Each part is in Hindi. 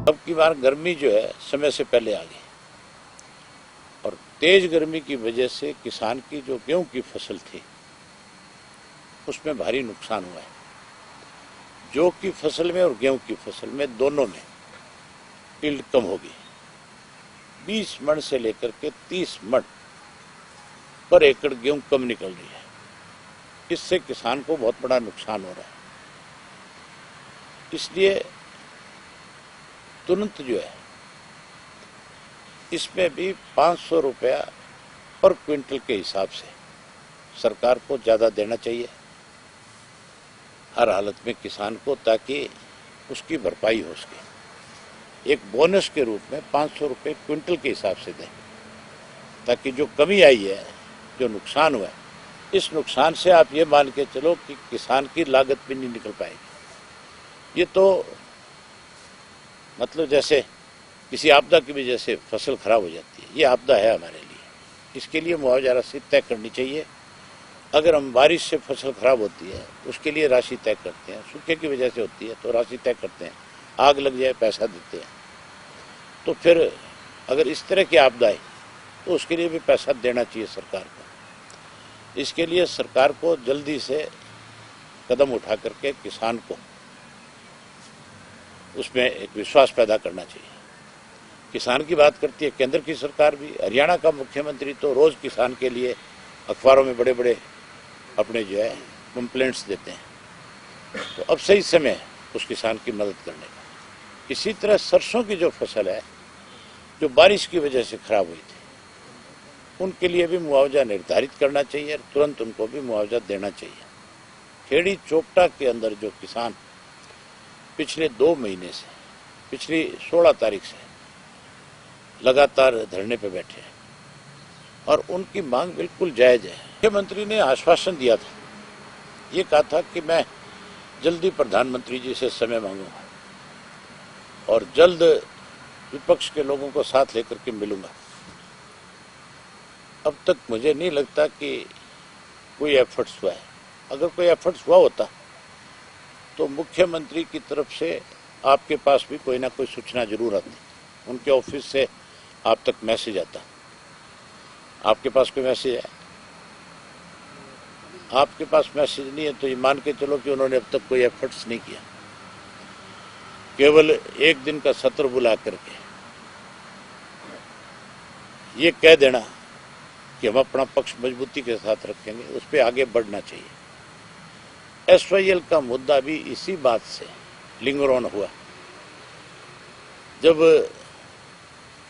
अब की बार गर्मी जो है समय से पहले आ गई और तेज गर्मी की वजह से किसान की जो गेहूं की फसल थी उसमें भारी नुकसान हुआ है। जौ की फसल में और गेहूं की फसल में दोनों में यील्ड कम होगी। 20 मण से लेकर के 30 मण पर एकड़ गेहूं कम निकल रही है। इससे किसान को बहुत बड़ा नुकसान हो रहा है। इसलिए तुरंत जो है इसमें भी 500 रुपया पर क्विंटल के हिसाब से सरकार को ज्यादा देना चाहिए हर हालत में किसान को, ताकि उसकी भरपाई हो सके। एक बोनस के रूप में 500 रुपये क्विंटल के हिसाब से दें, ताकि जो कमी आई है, जो नुकसान हुआ है, इस नुकसान से आप ये मान के चलो कि किसान की लागत भी नहीं निकल पाएगी। ये तो मतलब जैसे किसी आपदा की वजह से फसल खराब हो जाती है, ये आपदा है हमारे लिए। इसके लिए मुआवजा राशि तय करनी चाहिए। अगर हम बारिश से फसल खराब होती है उसके लिए राशि तय करते हैं, सूखे की वजह से होती है तो राशि तय करते हैं, आग लग जाए पैसा देते हैं। तो फिर अगर इस तरह की आपदा है तो उसके लिए भी पैसा देना चाहिए सरकार को। इसके लिए सरकार को जल्दी से कदम उठा करके किसान को उसमें एक विश्वास पैदा करना चाहिए। किसान की बात करती है केंद्र की सरकार भी। हरियाणा का मुख्यमंत्री तो रोज किसान के लिए अखबारों में बड़े बड़े अपने जो है कंप्लेंट्स देते हैं। तो अब सही समय है उस किसान की मदद करने का। इसी तरह सरसों की जो फसल है जो बारिश की वजह से खराब हुई थी, उनके लिए भी मुआवजा निर्धारित करना चाहिए और तुरंत उनको भी मुआवजा देना चाहिए। खेड़ी चोपटा के अंदर जो किसान पिछले 2 महीने से, पिछली 16 तारीख से लगातार धरने पे बैठे हैं और उनकी मांग बिल्कुल जायज है। मुख्यमंत्री ने आश्वासन दिया था, ये कहा था कि मैं जल्दी प्रधानमंत्री जी से समय मांगूंगा और जल्द विपक्ष के लोगों को साथ लेकर के मिलूंगा। अब तक मुझे नहीं लगता कि कोई एफर्ट्स हुआ है। अगर कोई एफर्ट्स हुआ होता तो मुख्यमंत्री की तरफ से आपके पास भी कोई ना कोई सूचना जरूर आती, उनके ऑफिस से आप तक मैसेज आता। आपके पास कोई मैसेज है? आपके पास मैसेज नहीं है तो ये मान के चलो कि उन्होंने अब तक कोई एफर्ट्स नहीं किया। केवल एक दिन का सत्र बुला करके ये कह देना कि हम अपना पक्ष मजबूती के साथ रखेंगे, उस पर आगे बढ़ना चाहिए। एसवाईएल का मुद्दा भी इसी बात से लिंगर ऑन हुआ। जब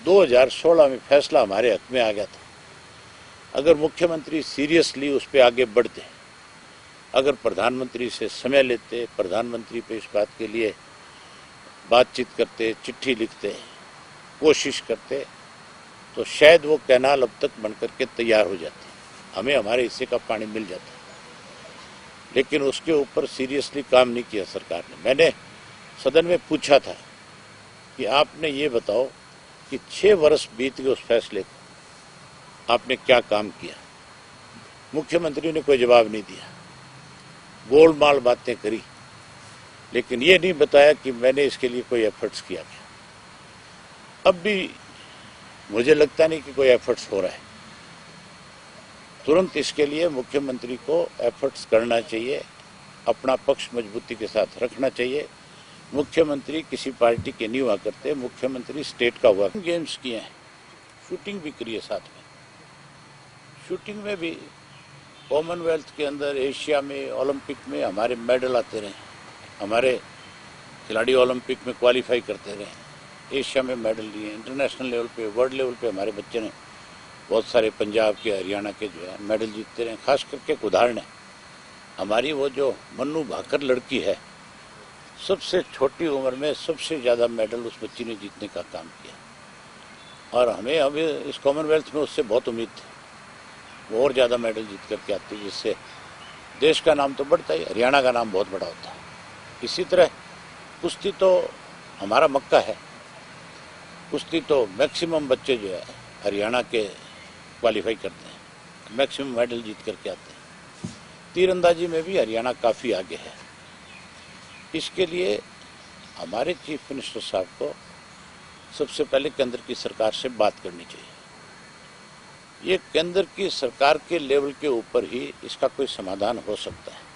2016 में फैसला हमारे हक में आ गया था, अगर मुख्यमंत्री सीरियसली उस पर आगे बढ़ते, अगर प्रधानमंत्री से समय लेते, प्रधानमंत्री पे इस बात के लिए बातचीत करते, चिट्ठी लिखते, कोशिश करते, तो शायद वो कैनाल अब तक बनकर के तैयार हो जाती, हमें हमारे हिस्से का पानी मिल जाता। लेकिन उसके ऊपर सीरियसली काम नहीं किया सरकार ने। मैंने सदन में पूछा था कि आपने ये बताओ कि 6 वर्ष बीत गए उस फैसले को, आपने क्या काम किया? मुख्यमंत्री ने कोई जवाब नहीं दिया, गोलमाल बातें करी, लेकिन ये नहीं बताया कि मैंने इसके लिए कोई एफर्ट्स किया क्या। अब भी मुझे लगता नहीं कि कोई एफर्ट्स हो रहा है। तुरंत इसके लिए मुख्यमंत्री को एफर्ट्स करना चाहिए, अपना पक्ष मजबूती के साथ रखना चाहिए। मुख्यमंत्री किसी पार्टी के नहीं हुआ करते, मुख्यमंत्री स्टेट का हुआ। गेम्स किए हैं, शूटिंग भी करी है साथ में। शूटिंग में भी कॉमनवेल्थ के अंदर, एशिया में, ओलंपिक में हमारे मेडल आते रहे। हमारे खिलाड़ी ओलंपिक में क्वालिफाई करते रहे, एशिया में मेडल लिए, इंटरनेशनल लेवल पे, वर्ल्ड लेवल पे हमारे बच्चे ने बहुत सारे पंजाब के, हरियाणा के जो है मेडल जीतते रहे। खास करके एक उदाहरण है, हमारी वो जो मन्नू भाकर लड़की है, सबसे छोटी उम्र में सबसे ज़्यादा मेडल उस बच्ची ने जीतने का काम किया और हमें अब इस कॉमनवेल्थ में उससे बहुत उम्मीद थी, वो और ज़्यादा मेडल जीत करके आती, जिससे देश का नाम तो बढ़ता ही, हरियाणा का नाम बहुत बड़ा होता है। इसी तरह कुश्ती तो हमारा मक्का है, कुश्ती तो मैक्सिमम बच्चे जो है हरियाणा के क्वालिफाई करते हैं, मैक्सिमम मेडल जीत करके आते हैं। तीरंदाजी में भी हरियाणा काफ़ी आगे है। इसके लिए हमारे चीफ मिनिस्टर साहब को सबसे पहले केंद्र की सरकार से बात करनी चाहिए। ये केंद्र की सरकार के लेवल के ऊपर ही इसका कोई समाधान हो सकता है।